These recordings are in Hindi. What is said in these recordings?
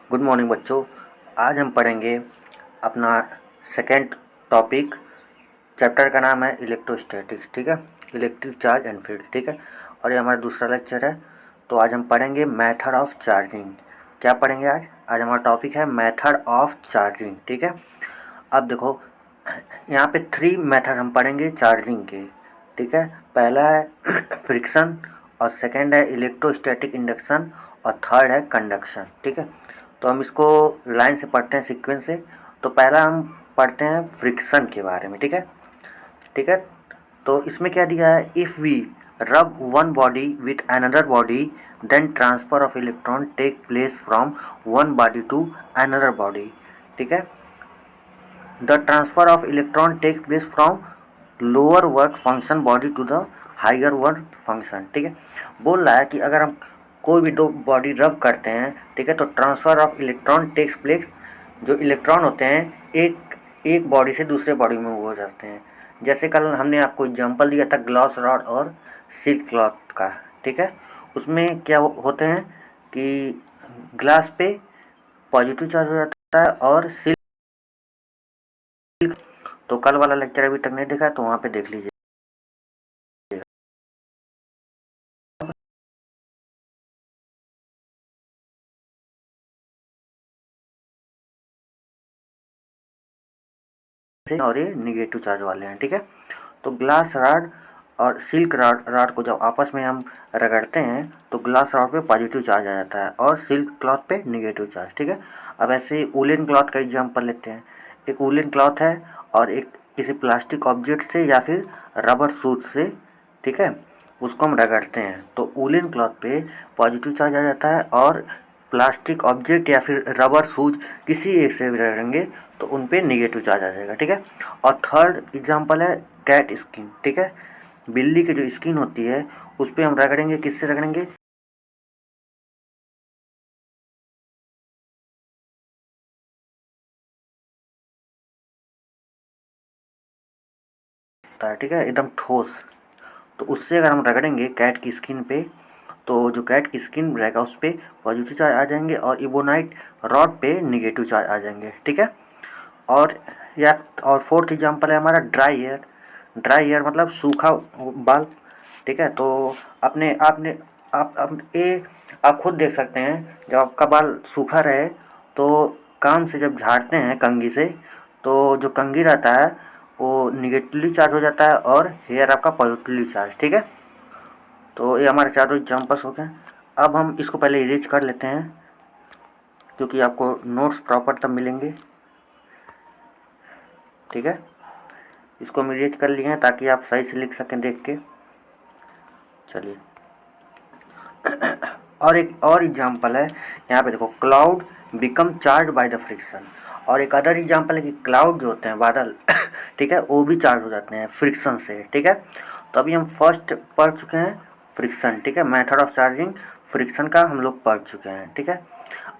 गुड मॉर्निंग बच्चों। आज हम पढ़ेंगे अपना सेकेंड टॉपिक। चैप्टर का नाम है इलेक्ट्रोस्टैटिक्स, ठीक है, इलेक्ट्रिक चार्ज एंड फील्ड, ठीक है। और ये हमारा दूसरा लेक्चर है। तो आज हम पढ़ेंगे मेथड ऑफ चार्जिंग। क्या पढ़ेंगे आज? आज हमारा टॉपिक है मेथड ऑफ चार्जिंग, ठीक है। अब देखो, यहाँ पे 3 मेथड हम पढ़ेंगे चार्जिंग के, ठीक है। पहला है फ्रिक्शन, और सेकेंड है इलेक्ट्रोस्टैटिक इंडक्शन, और थर्ड है कंडक्शन, ठीक है। तो हम इसको लाइन से पढ़ते हैं, सीक्वेंस से। तो पहला हम पढ़ते हैं फ्रिक्शन के बारे में, ठीक है, ठीक है। तो इसमें क्या दिया है, if we rub one body with another body then transfer of electron take place from one body to another body, ठीक है। The transfer of electron take place from lower work function body to the higher work function, ठीक है। बोल रहा है कि अगर हम कोई भी दो बॉडी रब करते हैं, ठीक है, तो transfer of electron takes place. जो इलेक्ट्रॉन होते हैं एक बॉडी से दूसरे बॉडी में वो हो जाते हैं। जैसे कल हमने आपको एग्जांपल दिया था ग्लास रॉड और सिल्क क्लॉथ का, ठीक है। उसमें क्या होते हैं कि ग्लास पे पॉजिटिव चार्ज हो जाता है और सिल्क, तो कल वाला लेक्चर अभी तक नहीं देखा तो वहाँ पे देख लीजिए। और ये निगेटिव चार्ज वाले हैं, ठीक है। तो ग्लास रॉड और सिल्क रॉड को जब आपस में हम रगड़ते हैं तो ग्लास रॉड पे पॉजिटिव चार्ज आ जाता है और सिल्क क्लॉथ पे निगेटिव चार्ज, ठीक है। अब ऐसे ही वूलन क्लॉथ का एग्जांपल लेते हैं। एक वूलन क्लॉथ है और एक किसी प्लास्टिक ऑब्जेक्ट से या फिर रबर सूत से, ठीक है, उसको हम रगड़ते हैं तो वूलन क्लॉथ पे पॉजिटिव चार्ज आ जाता है, और प्लास्टिक ऑब्जेक्ट या फिर रबर शूज किसी एक से भी रगड़ेंगे तो उन पे निगेटिव चार्ज आ जाएगा, ठीक है। और थर्ड एग्जांपल है कैट स्किन, ठीक है। बिल्ली की जो स्किन होती है उस पर हम रगड़ेंगे, किससे रगड़ेंगे, ठीक है, एकदम ठोस। तो उससे अगर हम रगड़ेंगे कैट की स्किन पे तो जो कैट की स्किन रहेगा उस पर पॉजिटिव चार्ज आ जाएंगे और इबोनाइट रॉड पे निगेटिव चार्ज आ जाएंगे, ठीक है। और या और फोर्थ एग्जांपल है हमारा ड्राई एयर। ड्राई एयर मतलब सूखा बाल, ठीक है। तो अपने आपने आप ये आप खुद देख सकते हैं, जब आपका बाल सूखा रहे तो कान से जब झाड़ते हैं कंघी से तो जो कंघी रहता है वो निगेटिवली चार्ज हो जाता है और हेयर आपका पॉजिटिवली चार्ज, ठीक है। तो ये हमारे चारों एग्जाम्पल्स हो गए। अब हम इसको पहले इरेज कर लेते हैं क्योंकि आपको नोट्स प्रॉपर तब मिलेंगे, ठीक है। इसको हम इरेज कर लिए हैं ताकि आप सही से लिख सकें देख के। चलिए, और एक और एग्जांपल है यहाँ पे देखो, cloud become charge by the friction. और एक अदर एग्जांपल है कि क्लाउड जो होते हैं बादल ठीक है, वो भी चार्ज हो जाते हैं फ्रिक्शन से, ठीक है। तो अभी हम फर्स्ट पढ़ चुके हैं फ्रिक्शन, ठीक है, मेथड ऑफ चार्जिंग फ्रिक्शन का हम लोग पढ़ चुके हैं, ठीक है।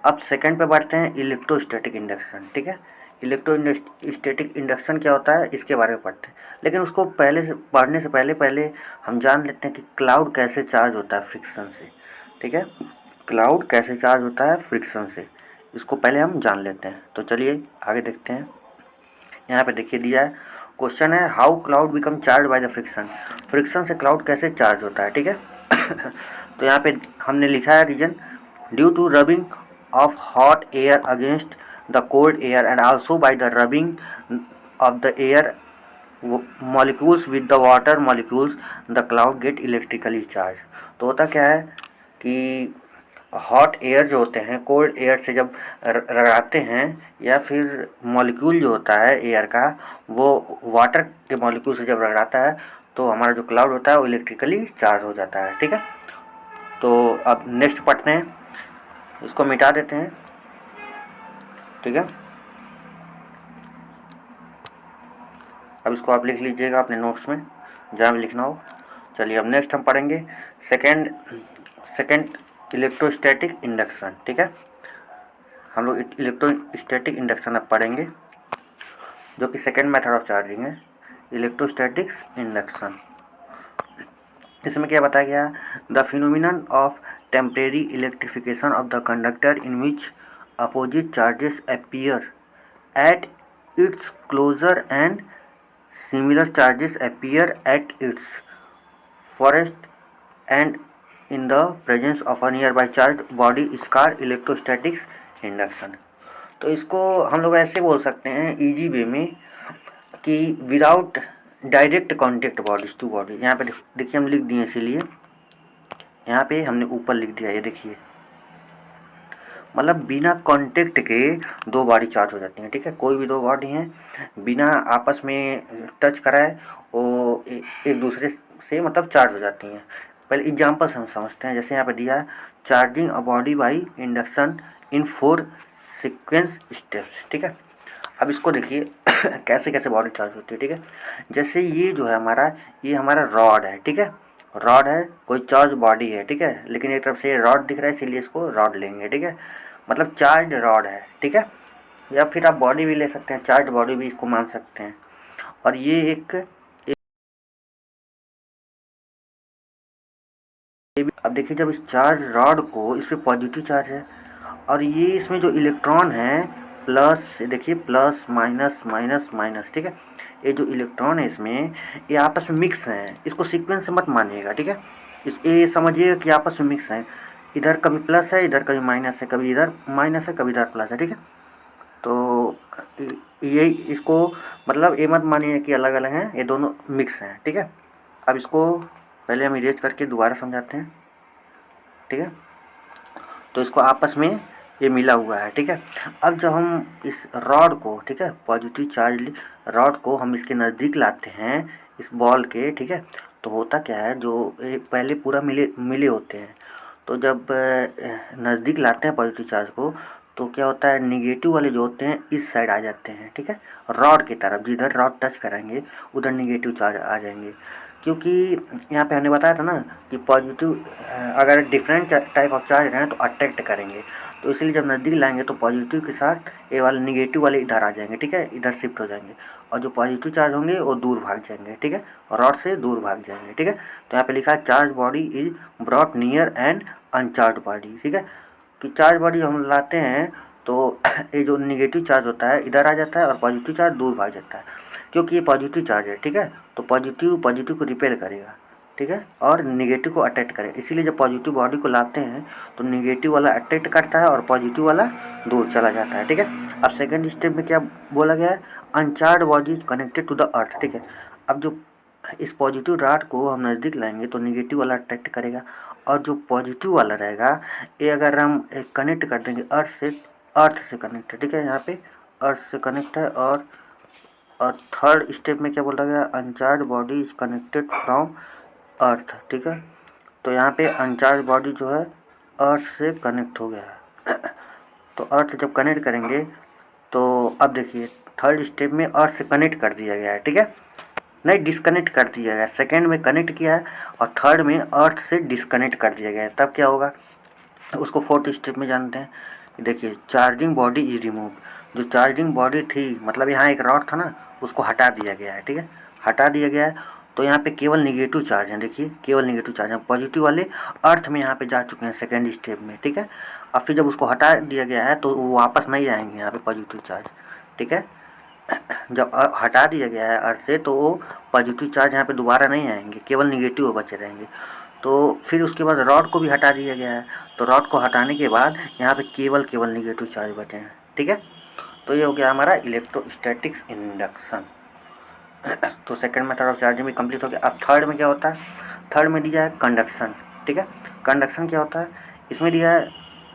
अब सेकंड पे बढ़ते हैं इलेक्ट्रोस्टैटिक इंडक्शन, ठीक है। इलेक्ट्रोस्टैटिक इंडक्शन क्या होता है इसके बारे में पढ़ते हैं, लेकिन उसको पहले से पढ़ने से पहले हम जान लेते हैं कि क्लाउड कैसे चार्ज होता है फ्रिक्शन से, ठीक है। क्लाउड कैसे चार्ज होता है फ्रिक्शन से, इसको पहले हम जान लेते हैं। तो चलिए आगे देखते हैं। यहाँ पे देखिए दिया है, क्वेश्चन है how cloud become charge by the friction. Friction से क्लाउड कैसे चार्ज होता है, ठीक है। तो यहाँ पे हमने लिखा है reason, due to rubbing of hot air against the cold air and also by the rubbing of the air molecules with the water molecules the cloud get electrically charged। तो होता क्या है कि हॉट एयर जो होते हैं कोल्ड एयर से जब रगड़ाते हैं या फिर मॉलिक्यूल जो होता है एयर का वो वाटर के मॉलिक्यूल से जब रगड़ाता है तो हमारा जो क्लाउड होता है वो इलेक्ट्रिकली चार्ज हो जाता है, ठीक है। तो अब नेक्स्ट पढ़ते हैं, इसको मिटा देते हैं, ठीक है। अब इसको आप लिख लीजिएगा अपने नोट्स में जहाँ भी लिखना हो। चलिए अब नेक्स्ट हम पढ़ेंगे सेकंड इलेक्ट्रोस्टैटिक इंडक्शन, ठीक है। हम लोग इलेक्ट्रोस्टैटिक इंडक्शन अब पढ़ेंगे जो कि सेकंड मेथड ऑफ चार्जिंग है, इलेक्ट्रोस्टैटिक्स इंडक्शन। इसमें क्या बताया गया, the phenomenon of temporary electrification of the conductor in which opposite charges appear at its closer and similar charges appear at its farthest and in the presence of a nearby charged body is called electrostatics induction। तो इसको हम लोग ऐसे बोल सकते हैं इजी वे में कि without direct contact bodies to body. यहाँ पे देखिए हम लिख दिए, इसीलिए यहाँ पे हमने ऊपर लिख दिया, ये देखिए, मतलब बिना कांटेक्ट के दो बॉडी चार्ज हो जाती हैं। ठीक है, कोई भी दो बॉडी हैं बिना आपस में टच कराए वो एक दूसरे से मतलब चार्ज हो जाती हैं। पहले एग्जांपल से हम समझते हैं। जैसे यहाँ पे दिया है charging a body by induction in 4 sequence steps. ठीक है, अब इसको देखिए कैसे कैसे बॉडी चार्ज होती है। ठीक है, जैसे ये जो है हमारा, ये हमारा रॉड है। ठीक है, रॉड है, कोई चार्ज बॉडी है। ठीक है, लेकिन एक तरफ से रॉड दिख रहा है इसीलिए इसको रॉड लेंगे। ठीक है, मतलब चार्ज रॉड है। ठीक है, या फिर आप बॉडी भी ले सकते हैं, चार्ज बॉडी भी इसको मान सकते हैं। और ये अब देखिए जब इस चार्ज रॉड को, इस पर पॉजिटिव चार्ज है और ये इसमें जो इलेक्ट्रॉन है प्लस, देखिए प्लस माइनस माइनस माइनस। ठीक है, ये जो इलेक्ट्रॉन है इसमें ये आपस में मिक्स हैं, इसको सीक्वेंस से मत मानिएगा। ठीक है, ये समझिएगा कि आपस में मिक्स हैं, इधर कभी प्लस है इधर कभी माइनस है, कभी इधर माइनस है कभी इधर प्लस है। ठीक है, तो ये इसको मतलब ये मत मानिए कि अलग अलग हैं, ये दोनों मिक्स हैं। ठीक है, अब इसको पहले हम इरेज करके दोबारा समझाते हैं। ठीक है, तो इसको आपस में ये मिला हुआ है। ठीक है, अब जब हम इस रॉड को, ठीक है, पॉजिटिव चार्ज रॉड को हम इसके नज़दीक लाते हैं इस बॉल के। ठीक है, तो होता क्या है, जो पहले पूरा मिले मिले होते हैं, तो जब नज़दीक लाते हैं पॉजिटिव चार्ज को तो क्या होता है, निगेटिव वाले जो होते हैं इस साइड आ जाते हैं। ठीक है, रॉड की तरफ, जिधर रॉड टच कराएंगे उधर निगेटिव चार्ज आ जाएंगे। क्योंकि यहाँ पे हमने बताया था ना कि पॉजिटिव अगर डिफरेंट टाइप ऑफ चार्ज रहें तो अट्रैक्ट करेंगे, तो इसलिए जब नज़दीक लाएंगे तो पॉजिटिव के साथ ये वाले निगेटिव वाले इधर आ जाएंगे। ठीक है, इधर शिफ्ट हो जाएंगे और जो पॉजिटिव चार्ज होंगे वो दूर भाग जाएंगे। ठीक है, रॉड से दूर भाग जाएंगे। ठीक है, तो यहाँ पे लिखा है charge body is brought near and uncharged body. ठीक है, कि चार्ज बॉडी हम लाते हैं तो ये जो निगेटिव चार्ज होता है इधर आ जाता है और पॉजिटिव चार्ज दूर भाग जाता है, क्योंकि ये पॉजिटिव चार्ज है। ठीक है, तो पॉजिटिव पॉजिटिव को रिपेल करेगा। ठीक है, और निगेटिव को अट्रैक्ट करेगा, इसीलिए जब पॉजिटिव बॉडी को लाते हैं तो निगेटिव वाला अट्रैक्ट करता है और पॉजिटिव वाला दूर चला जाता है। ठीक है, अब सेकेंड स्टेप में क्या बोला गया है, uncharged body is connected to the earth. ठीक है, अब जो इस पॉजिटिव रॉड को हम नज़दीक लाएंगे तो निगेटिव वाला अट्रैक्ट करेगा और जो पॉजिटिव वाला रहेगा ये अगर हम कनेक्ट कर देंगे अर्थ से कनेक्ट है। ठीक है, यहाँ पे अर्थ से कनेक्ट है। और थर्ड स्टेप में क्या बोला गया, uncharged body is connected from earth. ठीक है, तो यहाँ पे अनचार्ज बॉडी जो है अर्थ से कनेक्ट हो गया है। तो अर्थ जब कनेक्ट करेंगे तो अब देखिए थर्ड स्टेप में अर्थ से कनेक्ट कर दिया गया है। ठीक है, नहीं डिस्कनेक्ट कर दिया गया, सेकेंड में कनेक्ट किया है और थर्ड में अर्थ से डिस्कनेक्ट कर दिया गया है। तब क्या होगा उसको फोर्थ स्टेप में जानते हैं। देखिए चार्जिंग बॉडी इज रिमूव, जो चार्जिंग बॉडी थी मतलब यहाँ एक रॉड था ना उसको हटा दिया गया है। ठीक है, हटा दिया गया है तो यहाँ पे केवल निगेटिव चार्ज हैं। देखिए केवल निगेटिव चार्ज हैं, पॉजिटिव वाले अर्थ में यहाँ पे जा चुके हैं सेकेंड स्टेप में। ठीक है, अब फिर जब उसको हटा दिया गया है तो वो वापस नहीं आएंगे यहाँ पे पॉजिटिव चार्ज। ठीक है, जब हटा दिया गया है अर्थ से तो वो पॉजिटिव चार्ज यहाँ पे दोबारा नहीं आएंगे, केवल निगेटिव बचे रहेंगे। तो फिर उसके बाद रॉड को भी हटा दिया गया है, तो रॉड को हटाने के बाद यहाँ पे केवल निगेटिव चार्ज बचे हैं। ठीक है, तो ये हो गया हमारा इलेक्ट्रोस्टैटिक्स इंडक्शन। तो सेकंड मेथड ऑफ चार्जिंग भी कंप्लीट हो गया। अब थर्ड में क्या होता है, थर्ड में दिया है कंडक्शन। ठीक है, कंडक्शन क्या होता है, इसमें दिया है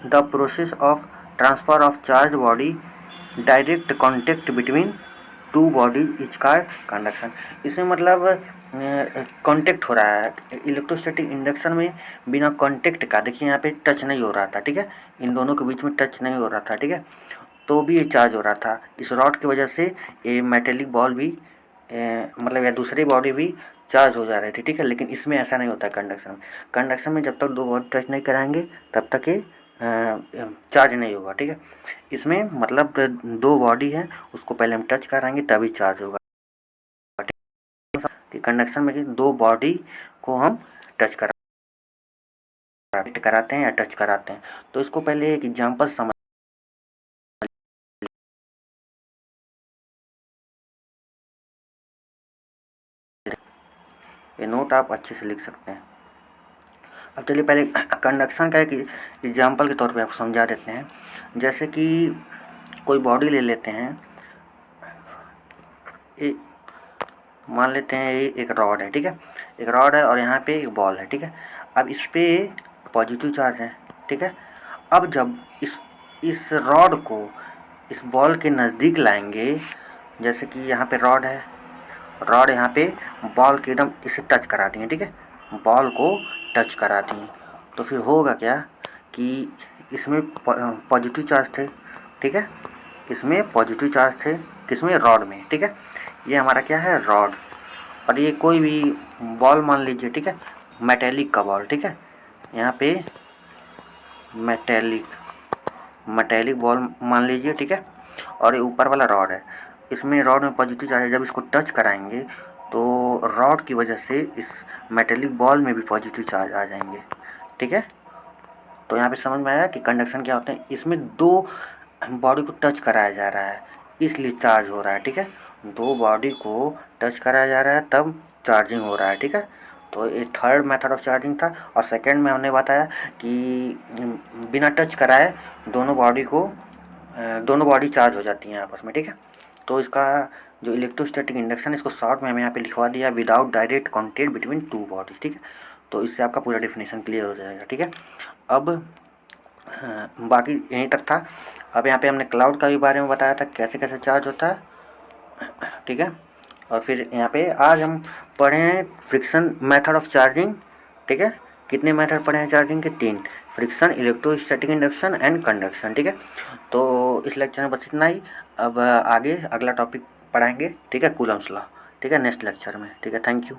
the process of transfer of charge body direct contact between two bodies is called conduction. इसमें मतलब कांटेक्ट हो रहा है। इलेक्ट्रोस्टैटिक इंडक्शन में बिना कांटेक्ट का, देखिए यहाँ पे टच नहीं हो रहा था। ठीक है, इन दोनों के बीच में टच नहीं हो रहा था। ठीक है, तो भी ये चार्ज हो रहा था, इस रॉड की वजह से ये मेटेलिक बॉल भी मतलब या दूसरी बॉडी भी चार्ज हो जा रही थी। ठीक है, लेकिन इसमें ऐसा नहीं होता है कंडक्शन में। कंडक्शन में जब तक दो बॉडी टच नहीं कराएंगे तब तक ये चार्ज नहीं होगा। ठीक है, इसमें मतलब दो बॉडी है उसको पहले हम टच कराएंगे तभी चार्ज होगा। कि कंडक्शन में दो बॉडी को हम टच कराते हैं या टच कराते हैं। तो इसको पहले एक एग्जांपल समझ ये नोट आप अच्छे से लिख सकते हैं। अब चलिए पहले कंडक्शन का एक एग्जाम्पल के तौर पे आपको समझा देते हैं। जैसे कि कोई बॉडी ले लेते हैं, मान लेते हैं ये एक रॉड है, ठीक है, एक रॉड है और यहाँ पे एक बॉल है, ठीक है। अब इस पे पॉजिटिव चार्ज है, ठीक है। अब जब इस रॉड को इस बॉल के नज़दीक लाएंगे, जैसे कि यहाँ पे रॉड है, रॉड यहाँ पे बॉल के एकदम इसे टच करा दिए, ठीक है, बॉल को टच करा दिए, तो फिर होगा क्या कि इसमें पॉजिटिव चार्ज थे, ठीक है, इसमें पॉजिटिव चार्ज थे, किसमें, रॉड में, ठीक है। ये हमारा क्या है, रॉड। और ये कोई भी बॉल मान लीजिए, ठीक है, मेटेलिक का बॉल, ठीक है, यहाँ पे मेटेलिक बॉल मान लीजिए, ठीक है। और ये ऊपर वाला रॉड है, इसमें रॉड में पॉजिटिव चार्ज है, जब इसको टच कराएंगे तो रॉड की वजह से इस मेटेलिक बॉल में भी पॉजिटिव चार्ज आ जाएंगे, ठीक है। तो यहाँ पे समझ में आया कि कंडक्शन क्या होते हैं। इसमें दो बॉडी को टच कराया जा रहा है, इसलिए चार्ज हो रहा है, ठीक है। दो बॉडी को टच कराया जा रहा है तब चार्जिंग हो रहा है, ठीक है। तो ये थर्ड मेथड ऑफ चार्जिंग था। और सेकंड में हमने बताया कि बिना टच कराए दोनों बॉडी चार्ज हो जाती हैं आपस में, ठीक है। तो इसका जो इलेक्ट्रोस्टैटिक इंडक्शन, इसको शॉर्ट में हमें यहाँ पे लिखवा दिया, without direct contact between two bodies, ठीक है। तो इससे आपका पूरा डेफिनेशन क्लियर हो जाएगा, ठीक है। अब बाकी यहीं तक था। अब यहाँ पे हमने क्लाउड का भी बारे में बताया था, कैसे कैसे चार्ज होता है, ठीक है। और फिर यहाँ पे आज हम पढ़े हैं फ्रिक्शन मेथड ऑफ चार्जिंग, ठीक है। कितने मेथड पढ़े हैं चार्जिंग के, 3, friction, electrostatic induction and conduction, ठीक है। तो इस लेक्चर में बस इतना ही। अब आगे अगला टॉपिक पढ़ाएंगे, ठीक है, कूलम्स लॉ, ठीक है, नेक्स्ट लेक्चर में, ठीक है। Thank you.